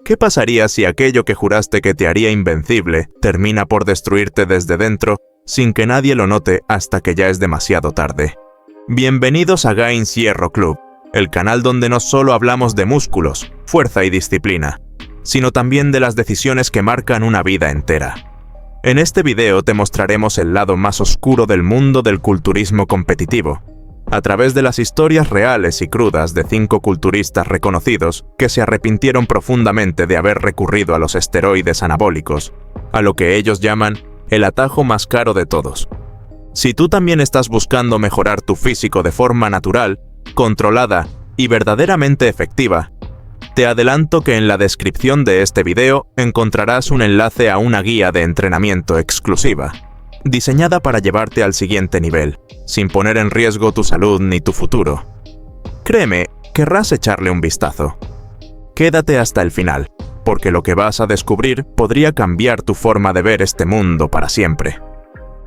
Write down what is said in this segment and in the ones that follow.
¿Qué pasaría si aquello que juraste que te haría invencible termina por destruirte desde dentro sin que nadie lo note hasta que ya es demasiado tarde? Bienvenidos a Gains Hierro Club, el canal donde no solo hablamos de músculos, fuerza y disciplina, sino también de las decisiones que marcan una vida entera. En este video te mostraremos el lado más oscuro del mundo del culturismo competitivo, a través de las historias reales y crudas de 5 culturistas reconocidos que se arrepintieron profundamente de haber recurrido a los esteroides anabólicos, a lo que ellos llaman el atajo más caro de todos. Si tú también estás buscando mejorar tu físico de forma natural, controlada y verdaderamente efectiva, te adelanto que en la descripción de este video encontrarás un enlace a una guía de entrenamiento exclusiva, diseñada para llevarte al siguiente nivel, sin poner en riesgo tu salud ni tu futuro. Créeme, querrás echarle un vistazo. Quédate hasta el final, porque lo que vas a descubrir podría cambiar tu forma de ver este mundo para siempre.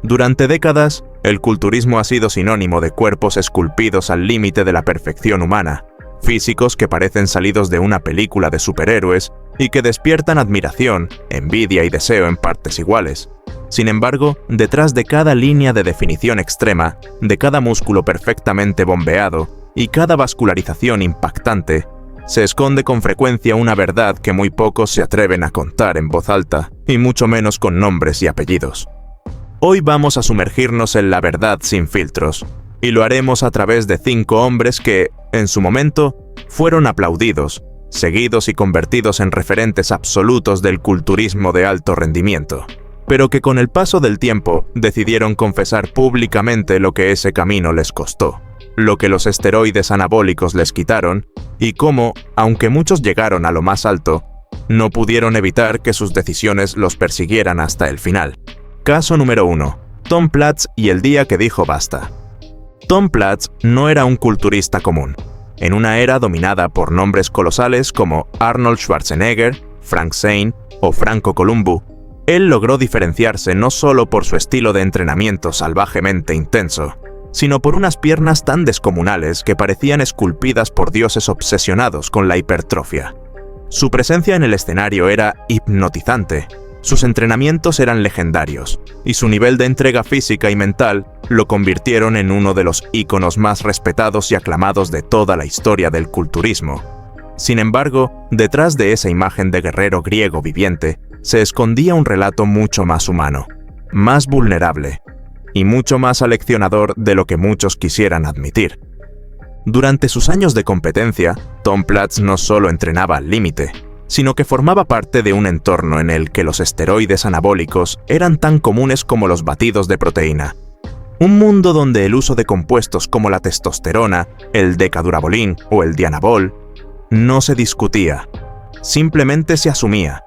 Durante décadas, el culturismo ha sido sinónimo de cuerpos esculpidos al límite de la perfección humana, físicos que parecen salidos de una película de superhéroes y que despiertan admiración, envidia y deseo en partes iguales. Sin embargo, detrás de cada línea de definición extrema, de cada músculo perfectamente bombeado y cada vascularización impactante, se esconde con frecuencia una verdad que muy pocos se atreven a contar en voz alta, y mucho menos con nombres y apellidos. Hoy vamos a sumergirnos en la verdad sin filtros, y lo haremos a través de 5 hombres que, en su momento, fueron aplaudidos, seguidos y convertidos en referentes absolutos del culturismo de alto rendimiento, pero que con el paso del tiempo decidieron confesar públicamente lo que ese camino les costó, lo que los esteroides anabólicos les quitaron, y cómo, aunque muchos llegaron a lo más alto, no pudieron evitar que sus decisiones los persiguieran hasta el final. Caso número 1. Tom Platz y el día que dijo basta. Tom Platz no era un culturista común. En una era dominada por nombres colosales como Arnold Schwarzenegger, Frank Zane o Franco Columbu, él logró diferenciarse no solo por su estilo de entrenamiento salvajemente intenso, sino por unas piernas tan descomunales que parecían esculpidas por dioses obsesionados con la hipertrofia. Su presencia en el escenario era hipnotizante, sus entrenamientos eran legendarios, y su nivel de entrega física y mental lo convirtieron en uno de los íconos más respetados y aclamados de toda la historia del culturismo. Sin embargo, detrás de esa imagen de guerrero griego viviente, se escondía un relato mucho más humano, más vulnerable y mucho más aleccionador de lo que muchos quisieran admitir. Durante sus años de competencia, Tom Platz no solo entrenaba al límite, sino que formaba parte de un entorno en el que los esteroides anabólicos eran tan comunes como los batidos de proteína. Un mundo donde el uso de compuestos como la testosterona, el decadurabolín o el dianabol no se discutía, simplemente se asumía,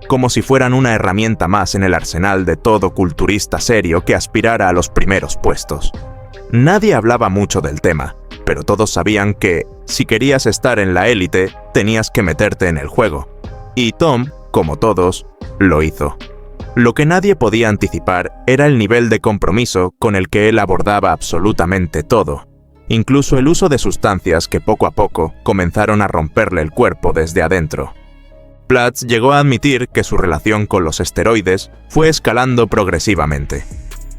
como si fueran una herramienta más en el arsenal de todo culturista serio que aspirara a los primeros puestos. Nadie hablaba mucho del tema, pero todos sabían que, si querías estar en la élite, tenías que meterte en el juego. Y Tom, como todos, lo hizo. Lo que nadie podía anticipar era el nivel de compromiso con el que él abordaba absolutamente todo, incluso el uso de sustancias que poco a poco comenzaron a romperle el cuerpo desde adentro. Platz llegó a admitir que su relación con los esteroides fue escalando progresivamente.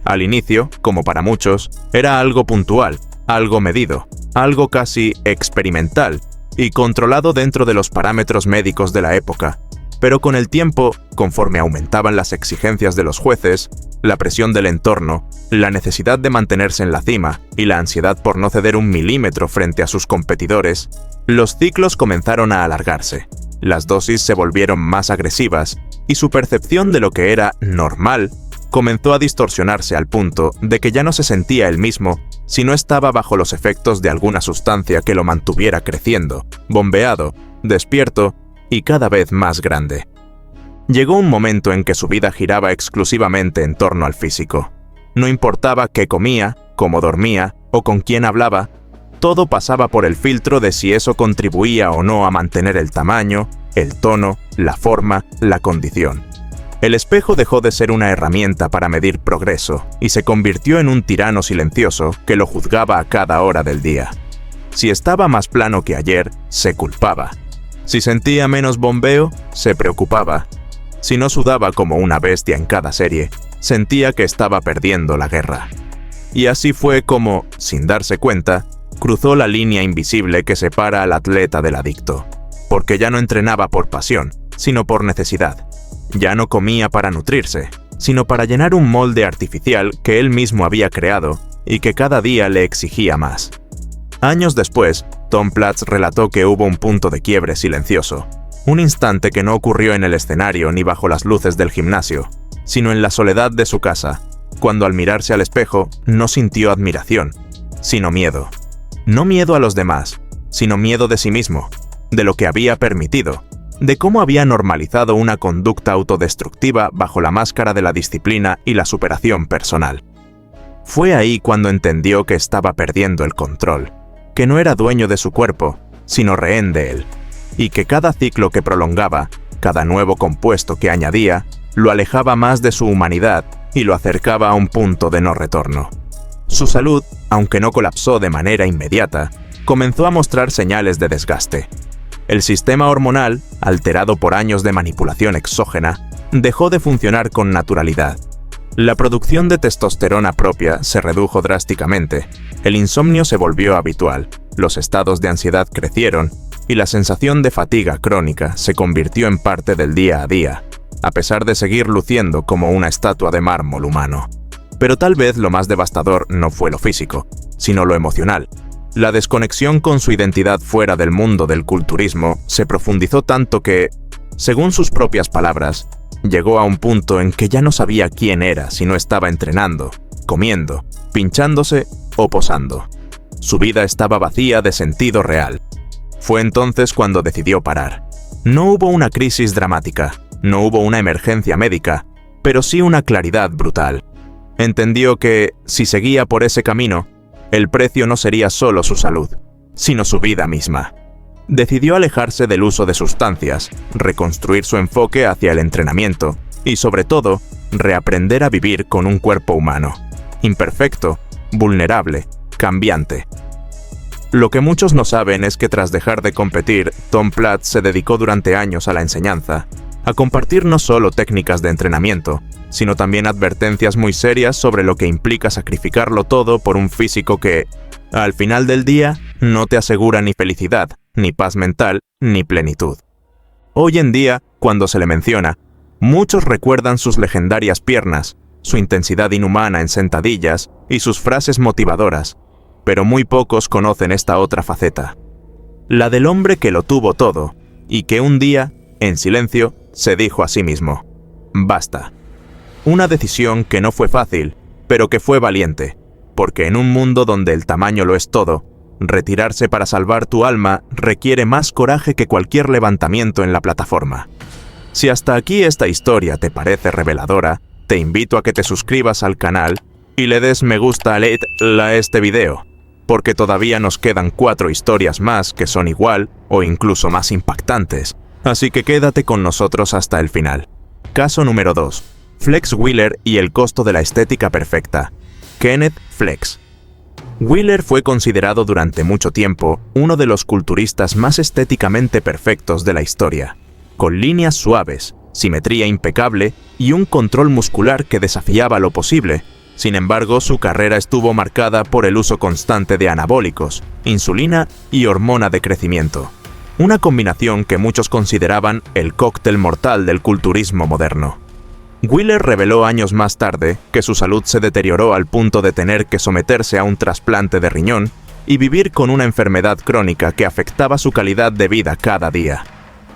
Al inicio, como para muchos, era algo puntual, algo medido, algo casi experimental y controlado dentro de los parámetros médicos de la época. Pero con el tiempo, conforme aumentaban las exigencias de los jueces, la presión del entorno, la necesidad de mantenerse en la cima y la ansiedad por no ceder un milímetro frente a sus competidores, los ciclos comenzaron a alargarse. Las dosis se volvieron más agresivas y su percepción de lo que era normal comenzó a distorsionarse al punto de que ya no se sentía el mismo si no estaba bajo los efectos de alguna sustancia que lo mantuviera creciendo, bombeado, despierto y cada vez más grande. Llegó un momento en que su vida giraba exclusivamente en torno al físico. No importaba qué comía, cómo dormía o con quién hablaba, todo pasaba por el filtro de si eso contribuía o no a mantener el tamaño, el tono, la forma, la condición. El espejo dejó de ser una herramienta para medir progreso y se convirtió en un tirano silencioso que lo juzgaba a cada hora del día. Si estaba más plano que ayer, se culpaba. Si sentía menos bombeo, se preocupaba. Si no sudaba como una bestia en cada serie, sentía que estaba perdiendo la guerra. Y así fue como, sin darse cuenta, cruzó la línea invisible que separa al atleta del adicto. Porque ya no entrenaba por pasión, sino por necesidad. Ya no comía para nutrirse, sino para llenar un molde artificial que él mismo había creado y que cada día le exigía más. Años después, Tom Platz relató que hubo un punto de quiebre silencioso, un instante que no ocurrió en el escenario ni bajo las luces del gimnasio, sino en la soledad de su casa, cuando al mirarse al espejo no sintió admiración, sino miedo. No miedo a los demás, sino miedo de sí mismo, de lo que había permitido, de cómo había normalizado una conducta autodestructiva bajo la máscara de la disciplina y la superación personal. Fue ahí cuando entendió que estaba perdiendo el control, que no era dueño de su cuerpo, sino rehén de él, y que cada ciclo que prolongaba, cada nuevo compuesto que añadía, lo alejaba más de su humanidad y lo acercaba a un punto de no retorno. Su salud, aunque no colapsó de manera inmediata, comenzó a mostrar señales de desgaste. El sistema hormonal, alterado por años de manipulación exógena, dejó de funcionar con naturalidad. La producción de testosterona propia se redujo drásticamente, el insomnio se volvió habitual, los estados de ansiedad crecieron y la sensación de fatiga crónica se convirtió en parte del día a día, a pesar de seguir luciendo como una estatua de mármol humano. Pero tal vez lo más devastador no fue lo físico, sino lo emocional. La desconexión con su identidad fuera del mundo del culturismo se profundizó tanto que, según sus propias palabras, llegó a un punto en que ya no sabía quién era si no estaba entrenando, comiendo, pinchándose o posando. Su vida estaba vacía de sentido real. Fue entonces cuando decidió parar. No hubo una crisis dramática, no hubo una emergencia médica, pero sí una claridad brutal. Entendió que, si seguía por ese camino, el precio no sería solo su salud, sino su vida misma. Decidió alejarse del uso de sustancias, reconstruir su enfoque hacia el entrenamiento y, sobre todo, reaprender a vivir con un cuerpo humano, imperfecto, vulnerable, cambiante. Lo que muchos no saben es que tras dejar de competir, Tom Platz se dedicó durante años a la enseñanza, a compartir no solo técnicas de entrenamiento, sino también advertencias muy serias sobre lo que implica sacrificarlo todo por un físico que, al final del día, no te asegura ni felicidad, ni paz mental, ni plenitud. Hoy en día, cuando se le menciona, muchos recuerdan sus legendarias piernas, su intensidad inhumana en sentadillas y sus frases motivadoras, pero muy pocos conocen esta otra faceta. La del hombre que lo tuvo todo, y que un día, en silencio, se dijo a sí mismo: basta. Una decisión que no fue fácil, pero que fue valiente, porque en un mundo donde el tamaño lo es todo, retirarse para salvar tu alma requiere más coraje que cualquier levantamiento en la plataforma. Si hasta aquí esta historia te parece reveladora, te invito a que te suscribas al canal y le des me gusta a este video, porque todavía nos quedan 4 historias más que son igual o incluso más impactantes, así que quédate con nosotros hasta el final. Caso número 2. Flex Wheeler y el costo de la estética perfecta. Kenneth Flex. Wheeler fue considerado durante mucho tiempo uno de los culturistas más estéticamente perfectos de la historia, con líneas suaves, simetría impecable y un control muscular que desafiaba lo posible. Sin embargo, su carrera estuvo marcada por el uso constante de anabólicos, insulina y hormona de crecimiento, una combinación que muchos consideraban el cóctel mortal del culturismo moderno. Wheeler reveló años más tarde que su salud se deterioró al punto de tener que someterse a un trasplante de riñón y vivir con una enfermedad crónica que afectaba su calidad de vida cada día.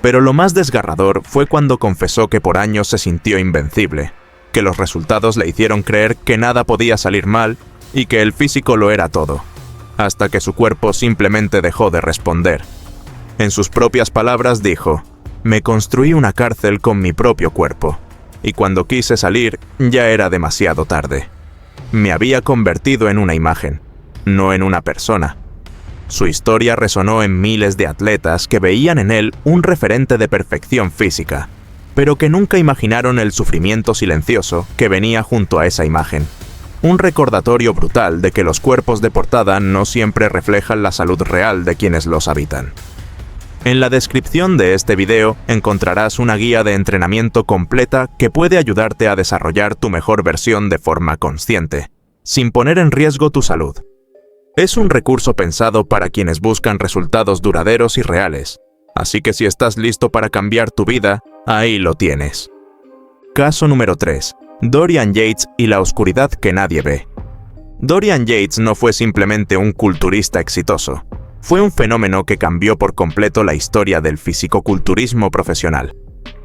Pero lo más desgarrador fue cuando confesó que por años se sintió invencible, que los resultados le hicieron creer que nada podía salir mal y que el físico lo era todo, hasta que su cuerpo simplemente dejó de responder. En sus propias palabras dijo: «Me construí una cárcel con mi propio cuerpo. Y cuando quise salir, ya era demasiado tarde. Me había convertido en una imagen, no en una persona». Su historia resonó en miles de atletas que veían en él un referente de perfección física, pero que nunca imaginaron el sufrimiento silencioso que venía junto a esa imagen. Un recordatorio brutal de que los cuerpos de portada no siempre reflejan la salud real de quienes los habitan. En la descripción de este video encontrarás una guía de entrenamiento completa que puede ayudarte a desarrollar tu mejor versión de forma consciente, sin poner en riesgo tu salud. Es un recurso pensado para quienes buscan resultados duraderos y reales, así que si estás listo para cambiar tu vida, ahí lo tienes. Caso número 3. Dorian Yates y la oscuridad que nadie ve. Dorian Yates no fue simplemente un culturista exitoso. Fue un fenómeno que cambió por completo la historia del fisicoculturismo profesional.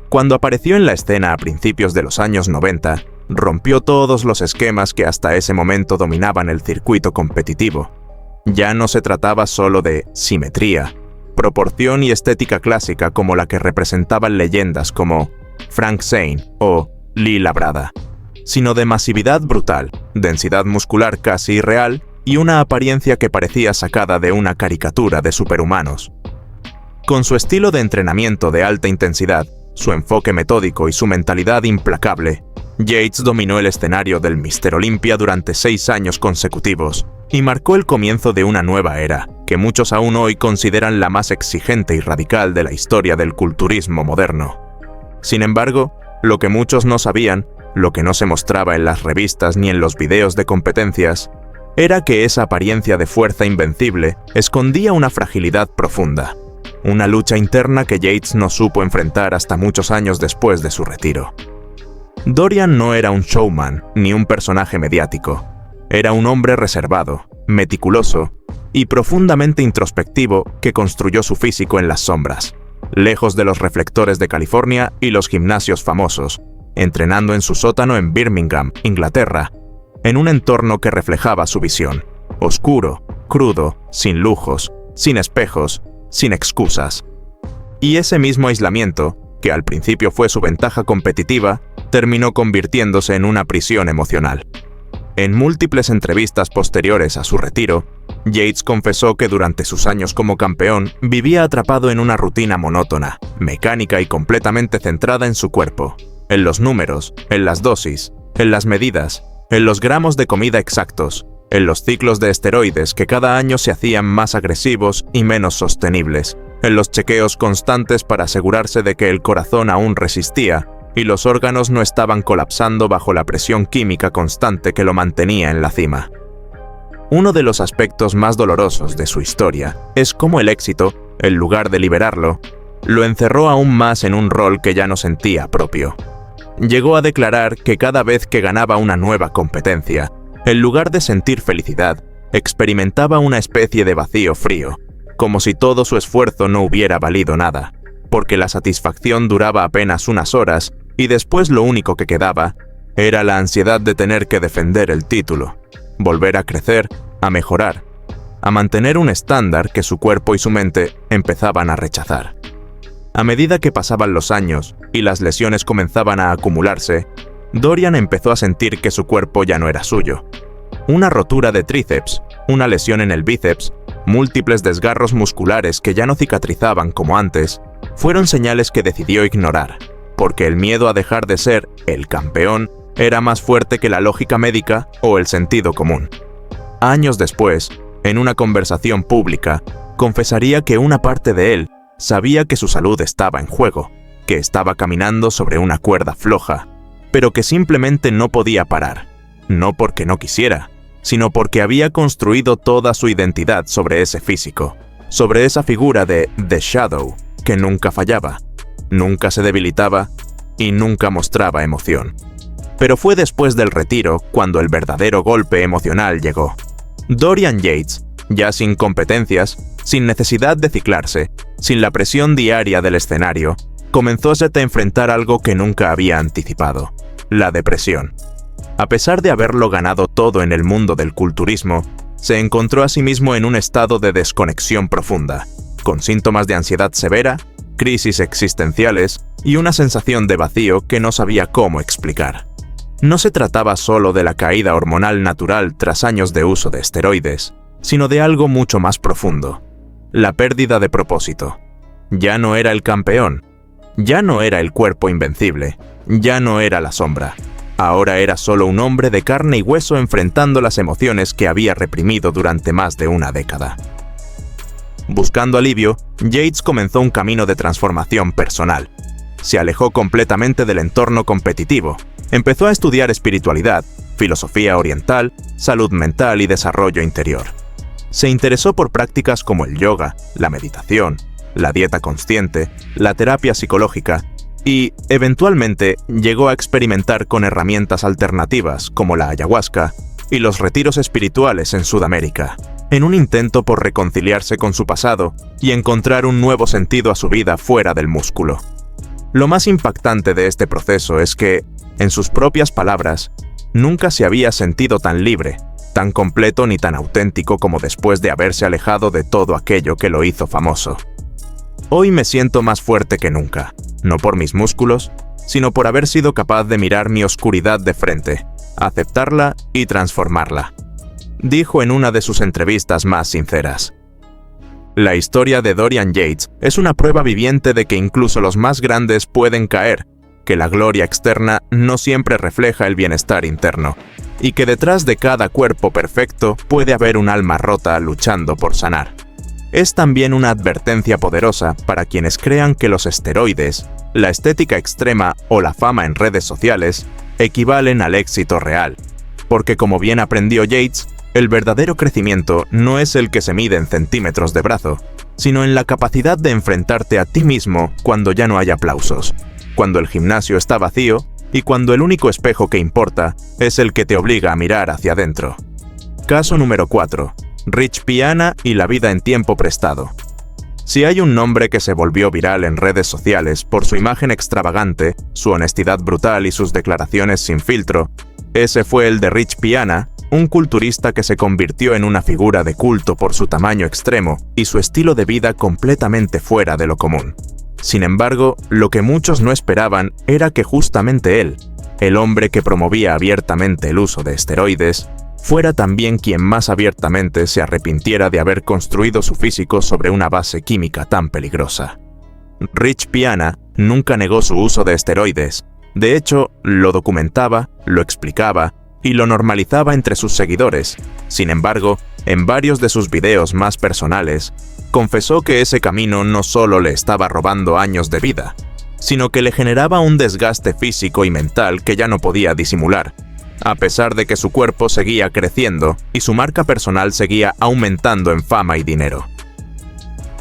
Cuando apareció en la escena a principios de los años 90, rompió todos los esquemas que hasta ese momento dominaban el circuito competitivo. Ya no se trataba solo de simetría, proporción y estética clásica como la que representaban leyendas como Frank Zane o Lee Labrada, sino de masividad brutal, densidad muscular casi irreal y una apariencia que parecía sacada de una caricatura de superhumanos. Con su estilo de entrenamiento de alta intensidad, su enfoque metódico y su mentalidad implacable, Yates dominó el escenario del Mr. Olympia durante 6 años consecutivos y marcó el comienzo de una nueva era, que muchos aún hoy consideran la más exigente y radical de la historia del culturismo moderno. Sin embargo, lo que muchos no sabían, lo que no se mostraba en las revistas ni en los videos de competencias, era que esa apariencia de fuerza invencible escondía una fragilidad profunda, una lucha interna que Yates no supo enfrentar hasta muchos años después de su retiro. Dorian no era un showman ni un personaje mediático, era un hombre reservado, meticuloso y profundamente introspectivo que construyó su físico en las sombras, lejos de los reflectores de California y los gimnasios famosos, entrenando en su sótano en Birmingham, Inglaterra, en un entorno que reflejaba su visión, oscuro, crudo, sin lujos, sin espejos, sin excusas. Y ese mismo aislamiento, que al principio fue su ventaja competitiva, terminó convirtiéndose en una prisión emocional. En múltiples entrevistas posteriores a su retiro, Yates confesó que durante sus años como campeón vivía atrapado en una rutina monótona, mecánica y completamente centrada en su cuerpo, en los números, en las dosis, en las medidas, en los gramos de comida exactos, en los ciclos de esteroides que cada año se hacían más agresivos y menos sostenibles, en los chequeos constantes para asegurarse de que el corazón aún resistía y los órganos no estaban colapsando bajo la presión química constante que lo mantenía en la cima. Uno de los aspectos más dolorosos de su historia es cómo el éxito, en lugar de liberarlo, lo encerró aún más en un rol que ya no sentía propio. Llegó a declarar que cada vez que ganaba una nueva competencia, en lugar de sentir felicidad, experimentaba una especie de vacío frío, como si todo su esfuerzo no hubiera valido nada, porque la satisfacción duraba apenas unas horas y después lo único que quedaba era la ansiedad de tener que defender el título, volver a crecer, a mejorar, a mantener un estándar que su cuerpo y su mente empezaban a rechazar. A medida que pasaban los años y las lesiones comenzaban a acumularse, Dorian empezó a sentir que su cuerpo ya no era suyo. Una rotura de tríceps, una lesión en el bíceps, múltiples desgarros musculares que ya no cicatrizaban como antes, fueron señales que decidió ignorar, porque el miedo a dejar de ser el campeón era más fuerte que la lógica médica o el sentido común. Años después, en una conversación pública, confesaría que una parte de él sabía que su salud estaba en juego, que estaba caminando sobre una cuerda floja, pero que simplemente no podía parar, no porque no quisiera, sino porque había construido toda su identidad sobre ese físico, sobre esa figura de The Shadow, que nunca fallaba, nunca se debilitaba y nunca mostraba emoción. Pero fue después del retiro cuando el verdadero golpe emocional llegó. Dorian Yates, ya sin competencias, sin necesidad de ciclarse, sin la presión diaria del escenario, comenzó a enfrentar algo que nunca había anticipado: la depresión. A pesar de haberlo ganado todo en el mundo del culturismo, se encontró a sí mismo en un estado de desconexión profunda, con síntomas de ansiedad severa, crisis existenciales y una sensación de vacío que no sabía cómo explicar. No se trataba solo de la caída hormonal natural tras años de uso de esteroides, sino de algo mucho más profundo: la pérdida de propósito. Ya no era el campeón, ya no era el cuerpo invencible, ya no era la sombra. Ahora era solo un hombre de carne y hueso enfrentando las emociones que había reprimido durante más de una década. Buscando alivio, Yates comenzó un camino de transformación personal. Se alejó completamente del entorno competitivo. Empezó a estudiar espiritualidad, filosofía oriental, salud mental y desarrollo interior. Se interesó por prácticas como el yoga, la meditación, la dieta consciente, la terapia psicológica y, eventualmente, llegó a experimentar con herramientas alternativas como la ayahuasca y los retiros espirituales en Sudamérica, en un intento por reconciliarse con su pasado y encontrar un nuevo sentido a su vida fuera del músculo. Lo más impactante de este proceso es que, en sus propias palabras, nunca se había sentido tan libre, tan completo ni tan auténtico como después de haberse alejado de todo aquello que lo hizo famoso. Hoy me siento más fuerte que nunca, no por mis músculos, sino por haber sido capaz de mirar mi oscuridad de frente, aceptarla y transformarla, dijo en una de sus entrevistas más sinceras. La historia de Dorian Yates es una prueba viviente de que incluso los más grandes pueden caer, que la gloria externa no siempre refleja el bienestar interno, y que detrás de cada cuerpo perfecto puede haber un alma rota luchando por sanar. Es también una advertencia poderosa para quienes crean que los esteroides, la estética extrema o la fama en redes sociales equivalen al éxito real, porque como bien aprendió Yates, el verdadero crecimiento no es el que se mide en centímetros de brazo, sino en la capacidad de enfrentarte a ti mismo cuando ya no hay aplausos, cuando el gimnasio está vacío y cuando el único espejo que importa es el que te obliga a mirar hacia adentro. Caso número 4. Rich Piana y la vida en tiempo prestado. Si hay un nombre que se volvió viral en redes sociales por su imagen extravagante, su honestidad brutal y sus declaraciones sin filtro, ese fue el de Rich Piana, un culturista que se convirtió en una figura de culto por su tamaño extremo y su estilo de vida completamente fuera de lo común. Sin embargo, lo que muchos no esperaban era que justamente él, el hombre que promovía abiertamente el uso de esteroides, fuera también quien más abiertamente se arrepintiera de haber construido su físico sobre una base química tan peligrosa. Rich Piana nunca negó su uso de esteroides. De hecho, lo documentaba, lo explicaba y lo normalizaba entre sus seguidores. Sin embargo, en varios de sus videos más personales, confesó que ese camino no solo le estaba robando años de vida, sino que le generaba un desgaste físico y mental que ya no podía disimular, a pesar de que su cuerpo seguía creciendo y su marca personal seguía aumentando en fama y dinero.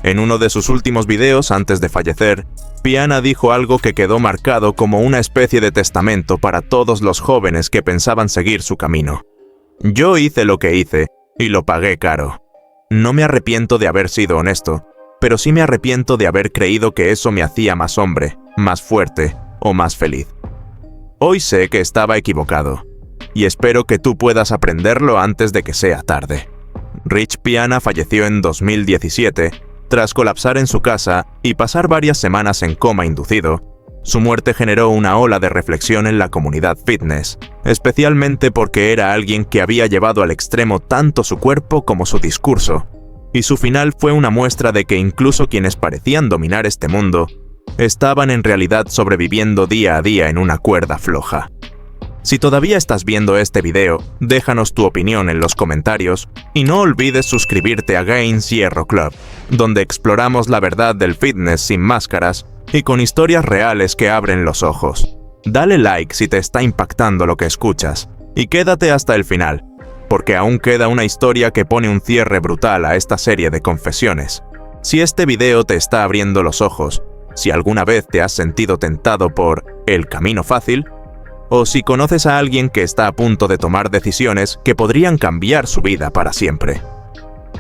En uno de sus últimos videos antes de fallecer, Piana dijo algo que quedó marcado como una especie de testamento para todos los jóvenes que pensaban seguir su camino. Yo hice lo que hice y lo pagué caro. No me arrepiento de haber sido honesto, pero sí me arrepiento de haber creído que eso me hacía más hombre, más fuerte o más feliz. Hoy sé que estaba equivocado, y espero que tú puedas aprenderlo antes de que sea tarde. Rich Piana falleció en 2017, tras colapsar en su casa y pasar varias semanas en coma inducido. Su muerte generó una ola de reflexión en la comunidad fitness, especialmente porque era alguien que había llevado al extremo tanto su cuerpo como su discurso, y su final fue una muestra de que incluso quienes parecían dominar este mundo, estaban en realidad sobreviviendo día a día en una cuerda floja. Si todavía estás viendo este video, déjanos tu opinión en los comentarios y no olvides suscribirte a Gains Hierro Club, donde exploramos la verdad del fitness sin máscaras y con historias reales que abren los ojos. Dale like si te está impactando lo que escuchas y quédate hasta el final, porque aún queda una historia que pone un cierre brutal a esta serie de confesiones. Si este video te está abriendo los ojos, si alguna vez te has sentido tentado por el camino fácil, o si conoces a alguien que está a punto de tomar decisiones que podrían cambiar su vida para siempre.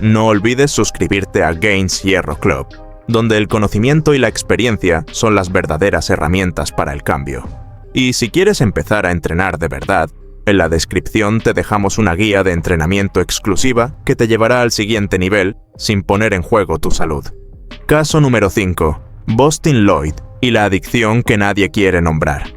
No olvides suscribirte a Gains Hierro Club, donde el conocimiento y la experiencia son las verdaderas herramientas para el cambio. Y si quieres empezar a entrenar de verdad, en la descripción te dejamos una guía de entrenamiento exclusiva que te llevará al siguiente nivel sin poner en juego tu salud. Caso número 5. Bostin Lloyd y la adicción que nadie quiere nombrar.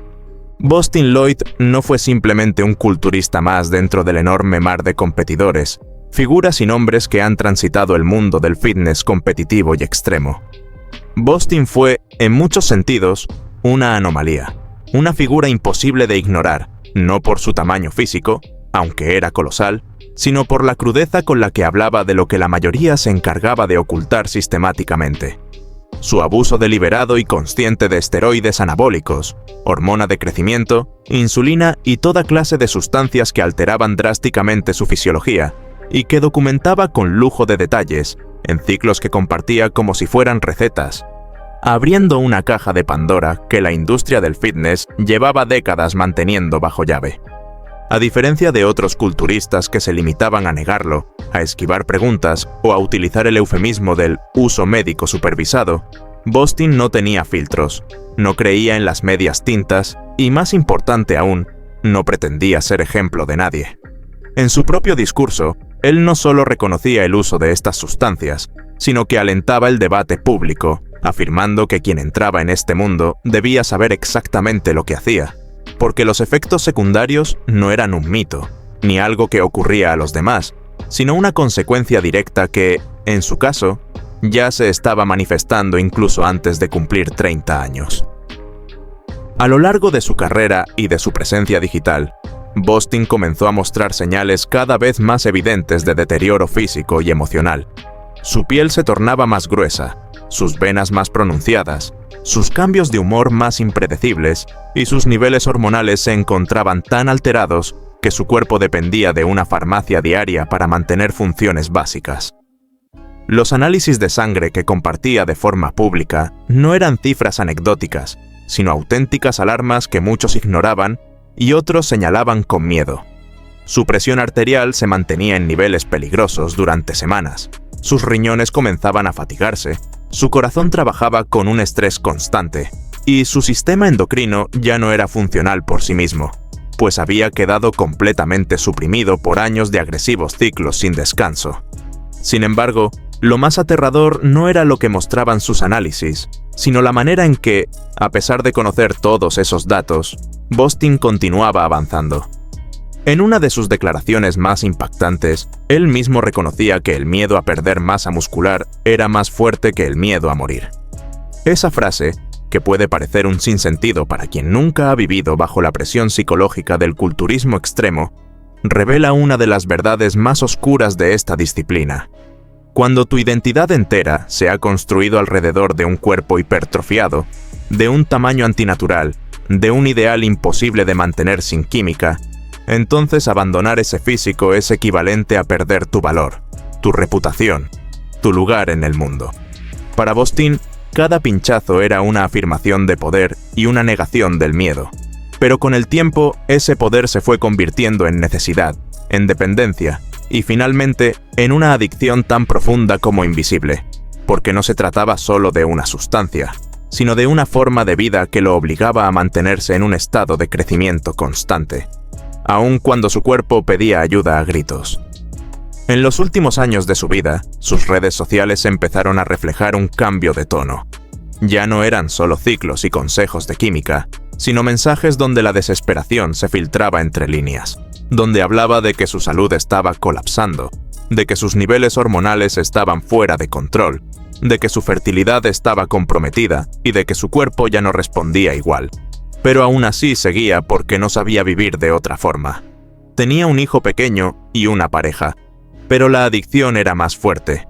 Bostin Lloyd no fue simplemente un culturista más dentro del enorme mar de competidores, figuras y nombres que han transitado el mundo del fitness competitivo y extremo. Bostin fue, en muchos sentidos, una anomalía, una figura imposible de ignorar, no por su tamaño físico, aunque era colosal, sino por la crudeza con la que hablaba de lo que la mayoría se encargaba de ocultar sistemáticamente: su abuso deliberado y consciente de esteroides anabólicos, hormona de crecimiento, insulina y toda clase de sustancias que alteraban drásticamente su fisiología y que documentaba con lujo de detalles, en ciclos que compartía como si fueran recetas, abriendo una caja de Pandora que la industria del fitness llevaba décadas manteniendo bajo llave. A diferencia de otros culturistas que se limitaban a negarlo, a esquivar preguntas o a utilizar el eufemismo del uso médico supervisado, Bostin no tenía filtros, no creía en las medias tintas y, más importante aún, no pretendía ser ejemplo de nadie. En su propio discurso, él no solo reconocía el uso de estas sustancias, sino que alentaba el debate público, afirmando que quien entraba en este mundo debía saber exactamente lo que hacía, porque los efectos secundarios no eran un mito, ni algo que ocurría a los demás, sino una consecuencia directa que, en su caso, ya se estaba manifestando incluso antes de cumplir 30 años. A lo largo de su carrera y de su presencia digital, Bostin comenzó a mostrar señales cada vez más evidentes de deterioro físico y emocional. Su piel se tornaba más gruesa, sus venas más pronunciadas, sus cambios de humor más impredecibles y sus niveles hormonales se encontraban tan alterados que su cuerpo dependía de una farmacia diaria para mantener funciones básicas. Los análisis de sangre que compartía de forma pública no eran cifras anecdóticas, sino auténticas alarmas que muchos ignoraban y otros señalaban con miedo. Su presión arterial se mantenía en niveles peligrosos durante semanas, sus riñones comenzaban a fatigarse, su corazón trabajaba con un estrés constante, y su sistema endocrino ya no era funcional por sí mismo, pues había quedado completamente suprimido por años de agresivos ciclos sin descanso. Sin embargo, lo más aterrador no era lo que mostraban sus análisis, sino la manera en que, a pesar de conocer todos esos datos, Bostin continuaba avanzando. En una de sus declaraciones más impactantes, él mismo reconocía que el miedo a perder masa muscular era más fuerte que el miedo a morir. Esa frase, que puede parecer un sinsentido para quien nunca ha vivido bajo la presión psicológica del culturismo extremo, revela una de las verdades más oscuras de esta disciplina. Cuando tu identidad entera se ha construido alrededor de un cuerpo hipertrofiado, de un tamaño antinatural, de un ideal imposible de mantener sin química, entonces abandonar ese físico es equivalente a perder tu valor, tu reputación, tu lugar en el mundo. Para Bostin, cada pinchazo era una afirmación de poder y una negación del miedo. Pero con el tiempo, ese poder se fue convirtiendo en necesidad, en dependencia y finalmente en una adicción tan profunda como invisible, porque no se trataba solo de una sustancia, sino de una forma de vida que lo obligaba a mantenerse en un estado de crecimiento constante, aun cuando su cuerpo pedía ayuda a gritos. En los últimos años de su vida, sus redes sociales empezaron a reflejar un cambio de tono. Ya no eran solo ciclos y consejos de química, sino mensajes donde la desesperación se filtraba entre líneas, donde hablaba de que su salud estaba colapsando, de que sus niveles hormonales estaban fuera de control, de que su fertilidad estaba comprometida y de que su cuerpo ya no respondía igual. Pero aún así seguía porque no sabía vivir de otra forma. Tenía un hijo pequeño y una pareja, pero la adicción era más fuerte.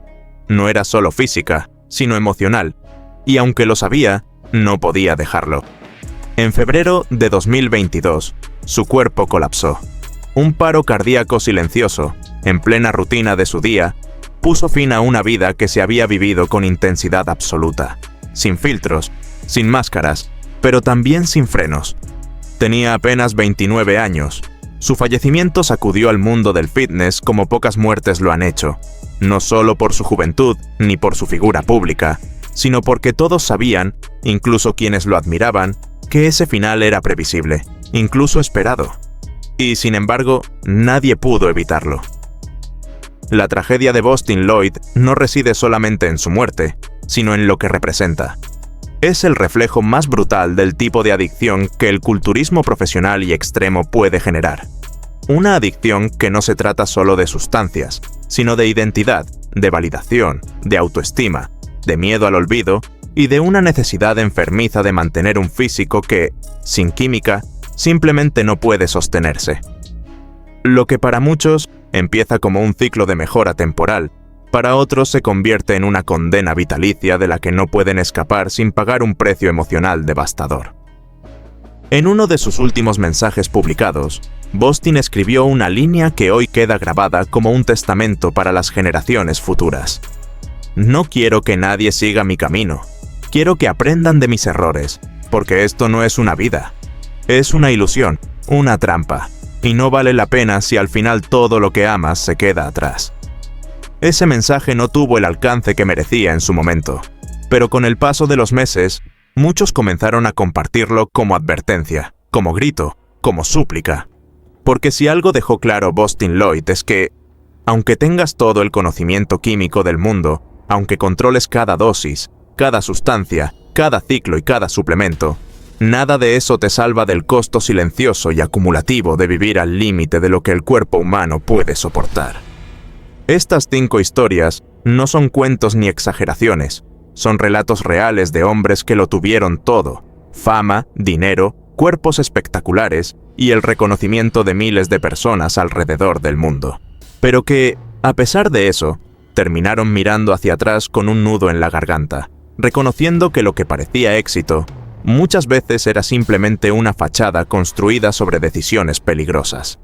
No era solo física, sino emocional, y aunque lo sabía, no podía dejarlo. En febrero de 2022, su cuerpo colapsó. Un paro cardíaco silencioso, en plena rutina de su día, puso fin a una vida que se había vivido con intensidad absoluta, sin filtros, sin máscaras, pero también sin frenos. Tenía apenas 29 años. Su fallecimiento sacudió al mundo del fitness como pocas muertes lo han hecho, no solo por su juventud ni por su figura pública, sino porque todos sabían, incluso quienes lo admiraban, que ese final era previsible, incluso esperado. Y sin embargo, nadie pudo evitarlo. La tragedia de Bostin Loyd no reside solamente en su muerte, sino en lo que representa. Es el reflejo más brutal del tipo de adicción que el culturismo profesional y extremo puede generar. Una adicción que no se trata solo de sustancias, sino de identidad, de validación, de autoestima, de miedo al olvido y de una necesidad enfermiza de mantener un físico que, sin química, simplemente no puede sostenerse. Lo que para muchos empieza como un ciclo de mejora temporal, para otros se convierte en una condena vitalicia de la que no pueden escapar sin pagar un precio emocional devastador. En uno de sus últimos mensajes publicados, Bostin escribió una línea que hoy queda grabada como un testamento para las generaciones futuras. No quiero que nadie siga mi camino. Quiero que aprendan de mis errores, porque esto no es una vida. Es una ilusión, una trampa, y no vale la pena si al final todo lo que amas se queda atrás. Ese mensaje no tuvo el alcance que merecía en su momento, pero con el paso de los meses, muchos comenzaron a compartirlo como advertencia, como grito, como súplica. Porque si algo dejó claro Bostin Loyd es que, aunque tengas todo el conocimiento químico del mundo, aunque controles cada dosis, cada sustancia, cada ciclo y cada suplemento, nada de eso te salva del costo silencioso y acumulativo de vivir al límite de lo que el cuerpo humano puede soportar. Estas 5 historias no son cuentos ni exageraciones, son relatos reales de hombres que lo tuvieron todo: fama, dinero, cuerpos espectaculares y el reconocimiento de miles de personas alrededor del mundo. Pero que, a pesar de eso, terminaron mirando hacia atrás con un nudo en la garganta, reconociendo que lo que parecía éxito muchas veces era simplemente una fachada construida sobre decisiones peligrosas.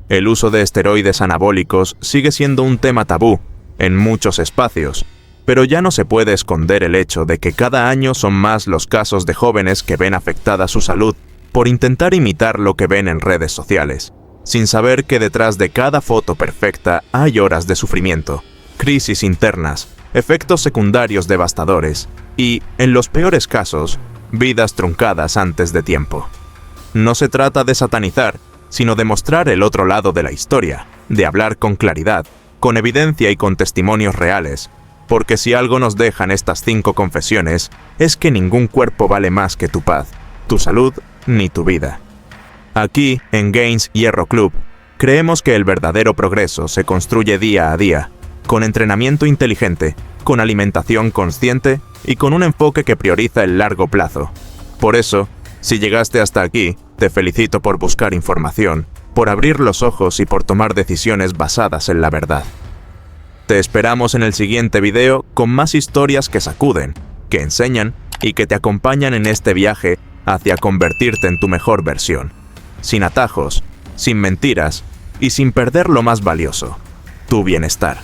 El uso de esteroides anabólicos sigue siendo un tema tabú en muchos espacios, pero ya no se puede esconder el hecho de que cada año son más los casos de jóvenes que ven afectada su salud por intentar imitar lo que ven en redes sociales, sin saber que detrás de cada foto perfecta hay horas de sufrimiento, crisis internas, efectos secundarios devastadores y, en los peores casos, vidas truncadas antes de tiempo. No se trata de satanizar, sino de mostrar el otro lado de la historia, de hablar con claridad, con evidencia y con testimonios reales, porque si algo nos dejan estas 5 confesiones, es que ningún cuerpo vale más que tu paz, tu salud ni tu vida. Aquí, en Gains Hierro Club, creemos que el verdadero progreso se construye día a día, con entrenamiento inteligente, con alimentación consciente y con un enfoque que prioriza el largo plazo. Por eso, si llegaste hasta aquí, te felicito por buscar información, por abrir los ojos y por tomar decisiones basadas en la verdad. Te esperamos en el siguiente video con más historias que sacuden, que enseñan y que te acompañan en este viaje hacia convertirte en tu mejor versión, sin atajos, sin mentiras y sin perder lo más valioso, tu bienestar.